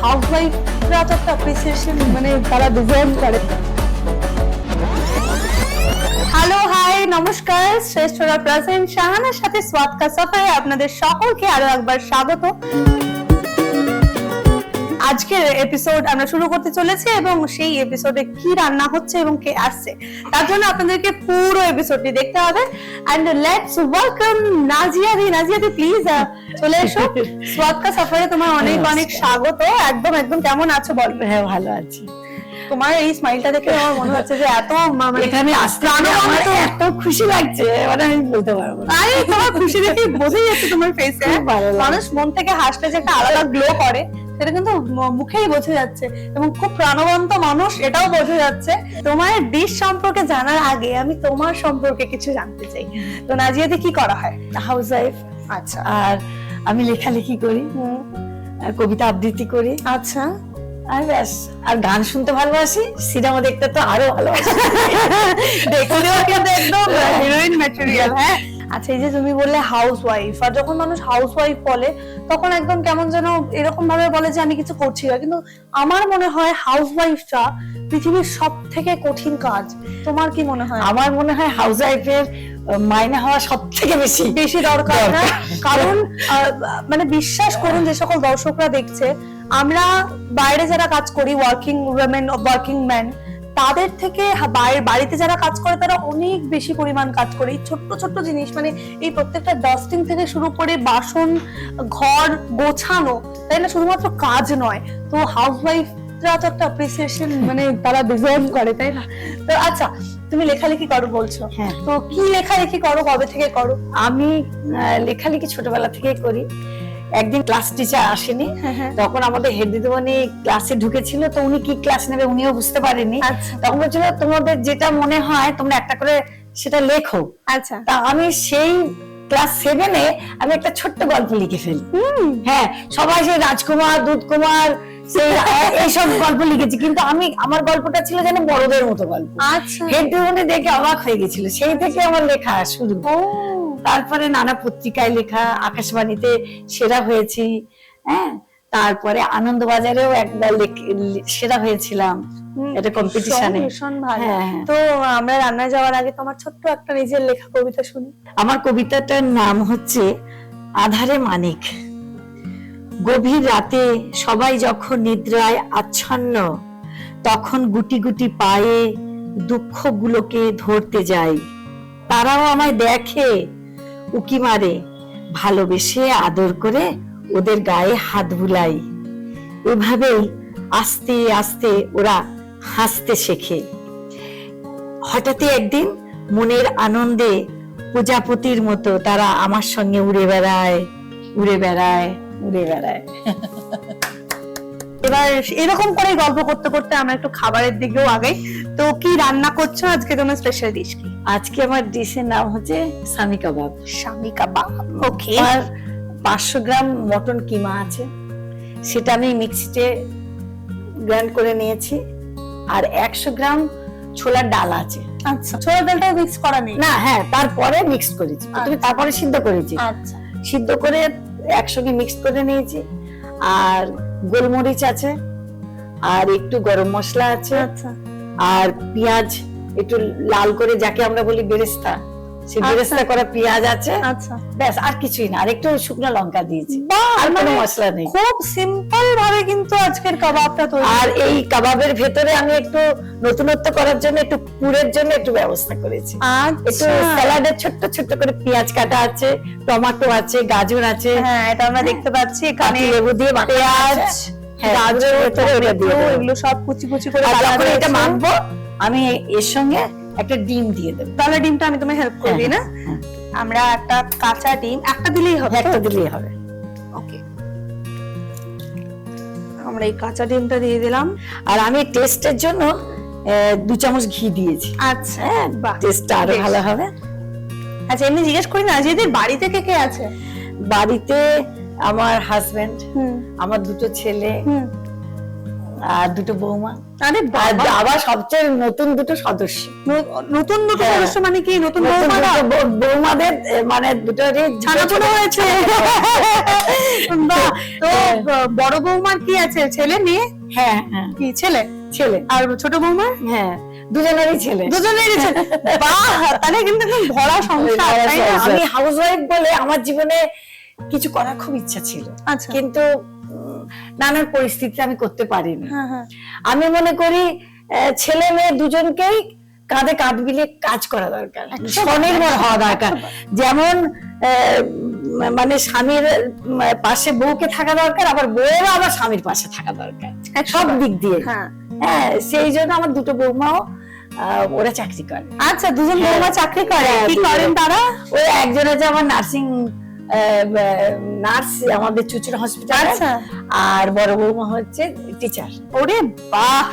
হাউসওয়াইফরা তো একটা অ্যাপ্রিসিয়েশন মানে তারা ডিজার্ভ করে। হ্যালো হাই নমস্কার, শ্রেষ্ঠরা প্রেজেন্ট শাহানার সাথে স্বাদ কা সফরে আপনাদের সকলকে আরো একবার স্বাগত। আজকের এপিসোড আমরা শুরু করতে চলেছি এবং সেই এপিসোডে কি রান্না হচ্ছে এবং কে আসছে তার জন্য আপনাদেরকে পুরো এপিসোডটি দেখতে হবে। এন্ড লেটস ওয়েলকাম নাজিয়া দি। নাজিয়া দি প্লিজ চলে এসো। স্বাদ কা সফরে তোমার অনেক অনেক স্বাগত। একদম একদম কেমন আছো বলো? হ্যাঁ ভালো আছি। তোমার এই স্মাইলটা দেখে আমার মনে হচ্ছে যে এত মানে এখানে আসতে আমার এত খুশি লাগছে মানে আমি বলতে পারবো না। আরে তোমার খুশি দেখে বোঝাই যাচ্ছে তোমার ফেসে। মানুষ মন থেকে হাসলে যে একটা আলাদা গ্লো করে সেটা কিন্তু মুখেই বোঝা যাচ্ছে এবং খুব প্রাণবন্ত মানুষ এটাও বোঝা যাচ্ছে। তোমার ডিশ সম্পর্কে জানার আগে আমি তোমার সম্পর্কে কিছু জানতে চাই। তো নাজিয়াতে কি করা হয়? House wife. আচ্ছা। আর আমি লেখালেখি করি, কবিতা আবৃত্তি করি। আচ্ছা। আর ব্যাস। আর গান শুনতে ভালোবাসি, সিনেমা দেখতে তো আরো ভালোবাসি। দেখলেও কিন্তু একদম হিরোইন ম্যাটেরিয়াল। হ্যাঁ আচ্ছা, এই যে তুমি বললে হাউস ওয়াইফ, আর যখন মানুষ হাউস ওয়াইফ বলে তখন একদম কেমন যেন এরকম ভাবে বলে যে আমি কিছু করছি না, কিন্তু আমার মনে হয় হাউস ওয়াইফটা পৃথিবীর সব থেকে কঠিন কাজ। তোমার কি মনে হয়? আমার মনে হয় হাউস ওয়াইফের মাইনে হওয়া সব থেকে বেশি বেশি দরকার। কারণ মানে বিশ্বাস করুন যে সকল দর্শকরা দেখছে, আমরা বাইরে যারা কাজ করি, ওয়ার্কিং উইমেন ওয়ার্কিং ম্যান, তাদের থেকে বাড়িতে যারা কাজ করে তারা অনেক বেশি পরিমাণ কাজ করে। এই ছোট্ট ছোট্ট জিনিস মানে এই প্রত্যেকটা ডাস্টিং থেকে শুরু করে বাসন ঘর গোছানো, তাই না? শুধুমাত্র কাজ নয়, তো হাউসওয়াইফরা তো একটা অ্যাপ্রিসিয়েশন মানে তারা ডিজার্ভ করে, তাই না? তো আচ্ছা, তুমি লেখালেখি করো বলছো। হ্যাঁ। তো কি লেখালেখি করো, কবে থেকে করো? আমি লেখালেখি ছোটবেলা থেকে করি। একদিন ক্লাস টিচার আসেনি, তখন আমাদের হেড দিদিমণি ক্লাসে ঢুকেছিল, তো উনি কি ক্লাস নেবে উনিও বুঝতে পারেনি। তখন বলছিল তোমাদের যেটা মনে হয় তোমরা একটা করে সেটা লেখো। আচ্ছা। তা আমি সেই ক্লাস 7-এ আমি একটা ছোট্ট গল্প লিখে ফেলি। হ্যাঁ, সবাই সেই রাজকুমার দুধকুমার সেই এইসব গল্প লিখেছি, কিন্তু আমার গল্পটা ছিল যেন বড়দের মতো গল্প। আচ্ছা। হেড দিদিমণি দেখে অবাক হয়ে গেছিল। সেই থেকে আমার লেখা শুরু। তারপরে নানা পত্রিকায় লেখা, আকাশবাণীতে সেরা হয়েছি। হ্যাঁ, তারপরে আনন্দবাজারেও একবার সেরা হয়েছিলাম এটা কম্পিটিশনে। তো আমরা রান্নায় যাওয়ার আগে তোমার ছোট্ট একটা নিজের লেখা কবিতা শুনি। আমার কবিতাটার নাম হচ্ছে আধারে মানিক। গভীর রাতে সবাই যখন নিদ্রায় আচ্ছন্ন, তখন গুটি গুটি পায়ে দুঃখগুলোকে ধরতে যাই। তারাও আমায় দেখে, উকি মারে, ভালোবেসে আদর করে ওদের গায়ে হাত বুলাই। এভাবেই আস্তে আস্তে ওরা হাসতে শেখে। হঠাৎই একদিন মনের আনন্দে প্রজাপতির মতো তারা আমার সঙ্গে উড়ে বেড়ায়, উড়ে বেড়ায়, উড়ে বেড়ায়। এবার এরকম করে গল্প করতে করতে আমরা একটু খাবারের দিকেও আগাই। তো কি রান্না করছো আজকে? তোমার স্পেশাল ডিশ কি? আজকে আমার ডিশের নাম হচ্ছে শামি কাবাব। শামি কাবাব, ওকে। আর 500 গ্রাম মটন কিমা আছে, সেটা আমি মিক্সিতে গ্রাইন্ড করে নিয়েছি। আর 100 গ্রাম ছোলার ডাল আছে। আচ্ছা, ছোলার ডালটাও মিক্স করা নেই? না, হ্যাঁ, তারপরে মিক্স করেছি, তারপরে সিদ্ধ করেছি। আচ্ছা। সিদ্ধ করে একসঙ্গে মিক্স করে নিয়েছি। আর গোলমরিচ আছে, আর একটু গরম মশলা আছে। আচ্ছা। আর পেঁয়াজ একটু লাল করে, যাকে আমরা বলি বেরেস্তা, সেই বেরেস্তা করা পেঁয়াজ আছে। আচ্ছা, ব্যাস, আর কিছুই না। আর একটু শুকনো লঙ্কা দিয়েছি, আর কোনো মশলা নেই। খুব সিম্পল ভাবে কিন্তু আজকের কাবাবটা তৈরি। আর এই কাবাবের ভেতরে আমি একটু নতুনত্ব করার জন্য একটু পুরের জন্য একটু ব্যবস্থা করেছি। একটু স্যালাডের ছোট্ট ছোট্ট করে পেঁয়াজ কাটা আছে, টমেটো আছে, গাজর আছে। হ্যাঁ, এটা আমরা দেখতে পাচ্ছি এখানে। লেবু দিয়ে পেঁয়াজ, গাজর, এগুলো সব কুচি কুচি করে তারপরে এটা মাখবো। আমি এর সঙ্গে একটা ডিম দিয়ে দেবো। তাহলে ডিমটা আমি তোমায় হেল্প করবি না? আমরা একটা কাঁচা ডিম একটা দিলেই হবে? একটা দিলেই হবে। ওকে, আমরা এই কাঁচা ডিমটা দিয়ে দিলাম। আর আমি টেস্টের জন্য 2 চামচ ঘি দিয়েছি। আচ্ছা, বাহ, টেস্টটা আরো ভালো হবে। আচ্ছা, এমনি জিজ্ঞেস করি না, যে বাড়িতে কে কে আছে? বাড়িতে আমার হাজবেন্ড, আমার 2 ছেলে, আর দুটো বৌমা, আরে আর বাবা, আবার সবচেয়ে নতুন দুটো সদস্য। নতুন দুটো হ্যাঁ। সদস্য মানে কি? নতুন নতুন বৌমারা? দুটো বৌমাদের মানে দুটো ছানাপোনা হয়েছে। বাহ, তো বড় বৌমার কি আছে, ছেলে মেয়ে? হ্যাঁ হ্যাঁ, কি ছেলে? ছেলে। আর ছোট বৌমার? হ্যাঁ, দুজনেরই ছেলে। দুজনেরই ছেলে। বাহ, তাহলে কিন্তু একদম ভরা সংসার, তাই না? আমি হাউস ওয়াইফ বলে আমার জীবনে কিছু করার খুব ইচ্ছা ছিল, আচ্ছা। কিন্তু নানান পরিস্থিতিতে আমি করতে পারিনি। হ্যাঁ হ্যাঁ। আমি মনে করি ছেলে মেয়ে দুজনকেই কাঁধে কাঁধ মিলিয়ে কাজ করা দরকার, স্বনির্ভর হওয়া দরকার। যেমন মানে স্বামীর পাশে বউকে থাকা দরকার, আবার বউয়েরও আবার স্বামীর পাশে থাকা দরকার, সব দিক দিয়ে। হ্যাঁ। হ্যাঁ, সেই জন্য আমার দুটো বৌমাও ওরা চাকরি করে। আচ্ছা, দুজন হ্যাঁ। বৌমা চাকরি করে, হ্যাঁ, কি দুজন। করেন তারা? ওই একজন আছে আমার নার্সিং নার্স আমাদের চুচুড়া হসপিটালে, আচ্ছা। আর বড় বৌমা হচ্ছে টিচার। ওরে বাহ,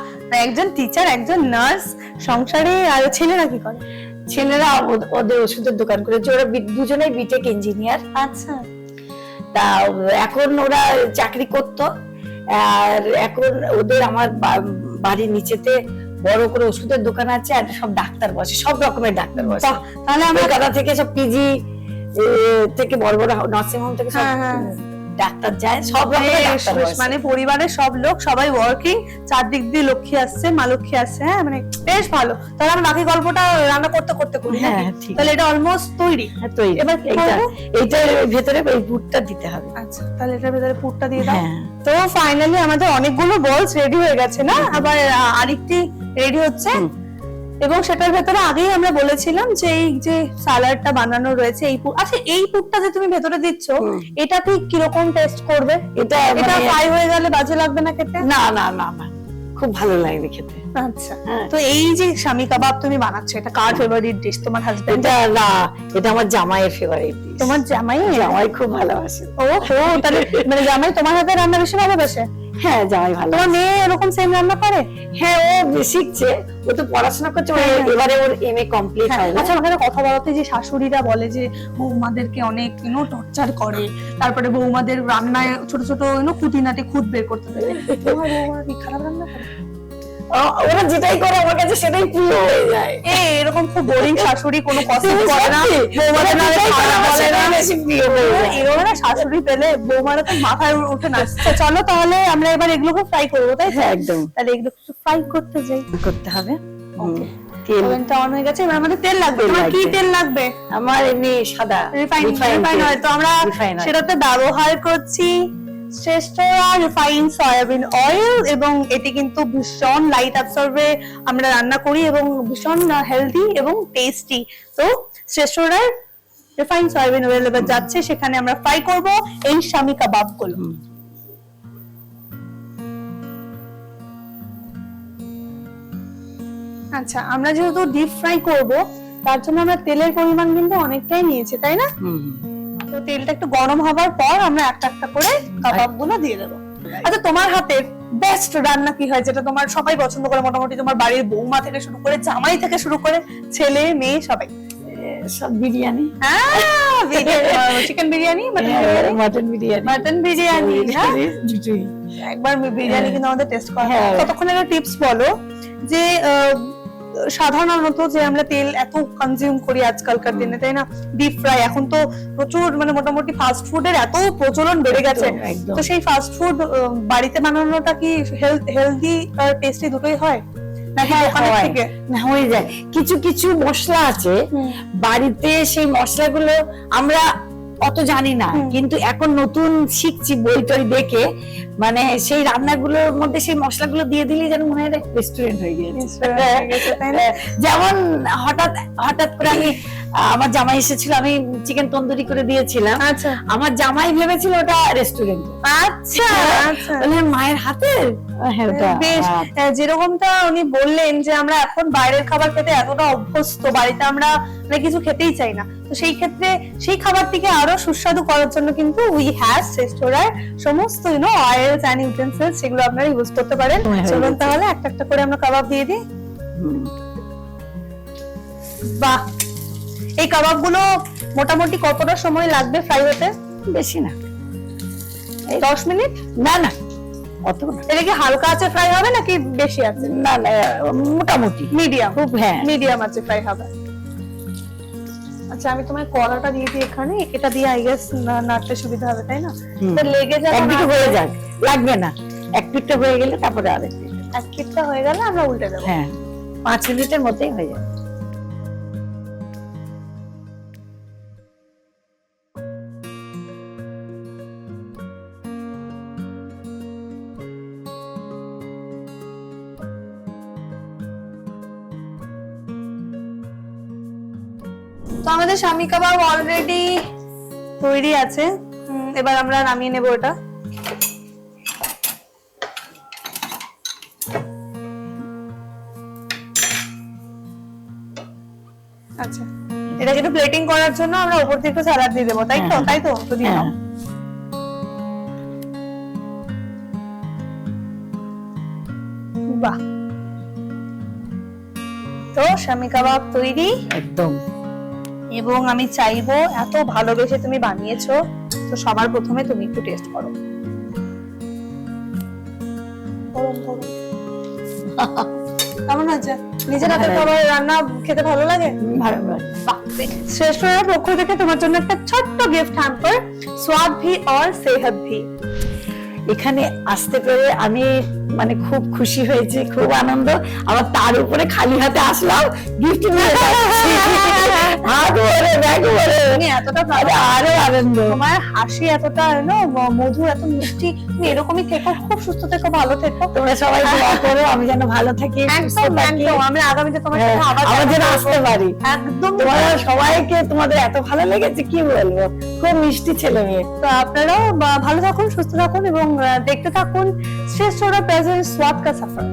একজন টিচার, একজন নার্স, সংসারে। আর ছেলেরা কি করে? ছেলেরা ওদের ওষুধের দোকান করেছে, ওরা দুজনেই বিটেক ইঞ্জিনিয়ার। আচ্ছা। তা এখন ওরা চাকরি করতো, আর এখন ওদের আমার বাড়ির নিচেতে বড় করে ওষুধের দোকান আছে, আর সব ডাক্তার বসে, সব রকমের ডাক্তার বসে। বাহ, তাহলে আমরা কলকাতা থেকে সব পিজি থেকে বড় বড় নার্সিং হোম থেকে সব হ্যাঁ, হ্যাঁ। ডাক্তার যায়, সব রকমের ডাক্তার বসে। মানে পরিবারের সব লোক সবাই ওয়ার্কিং, চারদিক দিয়ে লক্ষ্মী আসছে, মা লক্ষ্মী আসছে। হ্যাঁ, মানে বেশ ভালো। তাহলে আমরা বাকি গল্পটা রান্না করতে করতে করি। হ্যাঁ, নাকি? ঠিক। তাহলে এটা অলমোস্ট তৈরি। হ্যাঁ, তৈরি। এবার কি করবো? এইটার ভেতরে এই পুরটা দিতে হবে। আচ্ছা, তাহলে এটার ভেতরে পুরটা দিয়ে দাও। হ্যাঁ। তো ফাইনালি আমাদের অনেকগুলো বলস রেডি হয়ে গেছে না? আবার আরেকটি রেডি হচ্ছে, এবং সেটার ভেতরে আগেই আমরা বলেছিলাম যে এই যে সালাডটা বানানো রয়েছে, এই পুর। আচ্ছা, এই পুরটা যে তুমি ভেতরে দিচ্ছ, এটা ঠিক কিরকম টেস্ট করবে? এটা এটা মানে- ফ্রাই হয়ে গেলে বাজে লাগবে না খেতে? না না না না, খুব ভালো লাগবে খেতে। আচ্ছা। হ্যাঁ। তো এই যে স্বামী কাবাব তুমি বানাচ্ছো, এটা কার ফেভারিট ডিশ? তোমার হাজবেন্ড? এটা না, এটা আমার জামাইয়ের ফেভারিট ডিশ। তোমার জামাই? জামাই খুব ভালোবাসে। ও হো, তাহলে মানে জামাই তোমার হাতে রান্না বেশি ভালোবাসে? হ্যাঁ, জামাই ভালো। তোমার মেয়ে এরকম সেম রান্না করে? হ্যাঁ, ও শিখছে, ও তো পড়াশোনা করছে, এবারে ওর এমএ কমপ্লিট হ্যাঁ। হবে। আচ্ছা, আমাদের কথা বলতে যে শাশুড়িরা বলে যে বৌমাদেরকে অনেক টর্চার করে, তারপরে বৌমাদের রান্নায় ছোট ছোট খুঁটিনাটি খুঁত বের করতে দেবে। তোমার বৌমা কি খারাপ রান্না করে? ওরা যেটাই করে আমার কাছে সেটাই প্রিয় হয়ে যায়। এরকম খুব বোরিং শাশুড়ি, কোনো কষ্ট করে না, বৌমাদের ওরা নামে যেটাই করে খারাপ আমার বলে না। সেটাই বেশি প্রিয় হয়ে যায়। এরকম না শাশুড়ি পেলে বৌমারা তো মাথায় উঠে না। তো চলো তাহলে আমরা এবার এগুলোকে ফ্রাই করবো, তাই তো? হ্যাঁ, একদম তাহলে এগুলো একটু ফ্রাই করতে যাই। করতে হবে। তেল ওভেনটা অন হয়ে গেছে, এবার আমাদের তেল লাগবে। তোমার কি তেল লাগবে? আমার এমনি সাদা রিফাইন অয়েল। তো আমরা সেটাতে ব্যবহার করছি শ্রেষ্ঠরা রিফাইন সয়াবিন অয়েল, এবং এটি কিন্তু ভীষণ লাইট অ্যাবসর্বে আমরা রান্না করি এবং ভীষণ হেলদি এবং টেস্টি। তো শ্রেষ্ঠরা রিফাইন সয়াবিন অয়েল এবার যাচ্ছে, সেখানে আমরা ফ্রাই করব এই স্বামী কাবাব গুলো। আচ্ছা, আমরা যেহেতু ডিপ ফ্রাই করব, তার জন্য আমরা তেলের পরিমাণ কিন্তু অনেকটাই নিয়েছি, তাই না? তো তেলটা একটু গরম হবার পর আমরা একটা একটা করে কাবাব গুলো দিয়ে দেবো। আচ্ছা, তোমার হাতের বেস্ট রান্না কি হয়, যেটা তোমার সবাই পছন্দ করে? মোটামুটি তোমার বাড়ির বৌমা থেকে শুরু করে, জামাই থেকে শুরু করে, ছেলে মেয়ে সবাই। সব biryani, chicken biryani, mutton biryani, mutton biryani, দুটোই। একবার বিরিয়ানি কিন্তু আমাদের টেস্ট করা। হ্যাঁ। ততক্ষণ একটা টিপস বলো যে সাধারণত যে আমরা তেল এত কনজিউম করি আজকালকার দিনে, তাই না? ডিপ ফ্রাই, এখন তো প্রচুর মানে মোটামুটি ফাস্ট ফুডের এত প্রচলন বেড়ে গেছে। একদম। তো সেই ফাস্ট ফুড বাড়িতে বানানোটা কি হেলদি আর টেস্টি দুটোই হয় নাকি দোকানের থেকে? না, হয়ে যায়। কিছু কিছু মশলা আছে বাড়িতে, সেই মশলাগুলো আমরা অত জানি না, কিন্তু এখন নতুন শিখছি বই টই দেখে, মানে সেই রান্নাগুলোর মধ্যে সেই মশলাগুলো দিয়ে দিলে যেন মনে হয় রেস্টুরেন্ট হয়ে গেছে। যেমন হঠাৎ হঠাৎ করে আমি আমার জামাই এসেছিল, আমি চিকেন তন্দুরি করে দিয়েছিলাম। আচ্ছা আমার জামাই ভেবেছিল ওটা রেস্টুরেন্ট। আচ্ছা আচ্ছা, মায়ের হাতে বেশ। যেরকমটা উনি বললেন যে আমরা এখন বাইরের খাবার খেতে এতটা অভ্যস্ত, বাড়িতে আমরা কিছু খেতেই চাই না। তো সেই ক্ষেত্রে সেই খাবারটিকে আরো সুস্বাদু করার জন্য কিন্তু উই হ্যাভ রেস্টোরার সমস্ত অয়েলস এন্ড ইউটেন্সিলস, সেগুলো আপনারা ইউজ করতে পারেন। চলুন তাহলে একটা একটা করে আমরা কাবাব দিয়ে দিই। বাহ, এই কাবাবগুলো মোটামুটি কতটা সময় লাগবে ফ্রাই হতে? বেশি না, 10 মিনিট? না না, অত না। এটা কি হালকা আছে ফ্রাই হবে নাকি বেশি আছে? না না, মোটামুটি মিডিয়াম, খুব, হ্যাঁ মিডিয়াম আছে ফ্রাই হবে। আচ্ছা আমি তোমার কড়াটা দিয়ে দিই এখানে, এটা দিয়ে আই গেস নাড়তে সুবিধা হবে তাই না? হুম। তো লেগে যাবে একদিকে না। হয়ে যাক, লাগবে না, এক পিঠটা হয়ে গেলে তারপরে আরেক পিঠ। এক পিঠটা হয়ে গেলে আমরা উল্টে দেবো। হ্যাঁ 5 মিনিটের মধ্যেই হয়ে যাবে। তো আমাদের শামি কাবাব অলরেডি তৈরি আছে। এবার আমরা নামিয়ে নেব এটা। আচ্ছা এটা একটু প্লেটিং করার জন্য আমরা উপর থেকে একটু স্যালাড দিয়ে দেবো, তাই তো? হ্যাঁ। তাই তো, তো দিয়ে দাও। হ্যাঁ। বাহ, তো শামি কাবাব তৈরি। একদম। এবং আমি চাইবো, এত ভালোবেসে তুমি বানিয়েছো, তো সবার প্রথমে তুমি একটু টেস্ট করো। গরম গরম। কেমন আছে? নিজের হাতে খাবার রান্না খেতে ভালো লাগে? ভালো লাগে। বাহ, শ্রেষ্ঠ রান্নার পক্ষ থেকে তোমার জন্য একটা ছোট্ট গিফট হ্যাম্পার, स्वाद भी और सेहत भी। এখানে আসতে পেরে আমি মানে খুব খুশি হয়েছি, খুব আনন্দ। আবার তার উপরে খালি হাতে আসলাম, গিফট নিয়ে যাচ্ছি। হাত ভরে, ব্যাগ ভরে, তুমি এতটা ভালো, আরো আনন্দ। তোমার হাসি এতটা মধুর, এত মিষ্টি, তুমি এরকমই থেকো, খুব সুস্থ থেকো, ভালো থেকো। তোমরা সবাই দোয়া করো আমি যেন ভালো থাকি, সুস্থ একদম থাকি। একদম, আমি আগামীতে তোমার সাথে হ্যাঁ, আবার আবার যেন দেখা আসতে করবো। পারি। একদম। তোমরা সবাইকে, তোমাদের এত ভালো লেগেছে কি বলবো, খুব মিষ্টি ছেলে মেয়ে। তো আপনারাও ভালো থাকুন, সুস্থ থাকুন এবং দেখতে থাকুন শ্রেষ্ঠ প্রেজেন্ট स्वाद का सफर।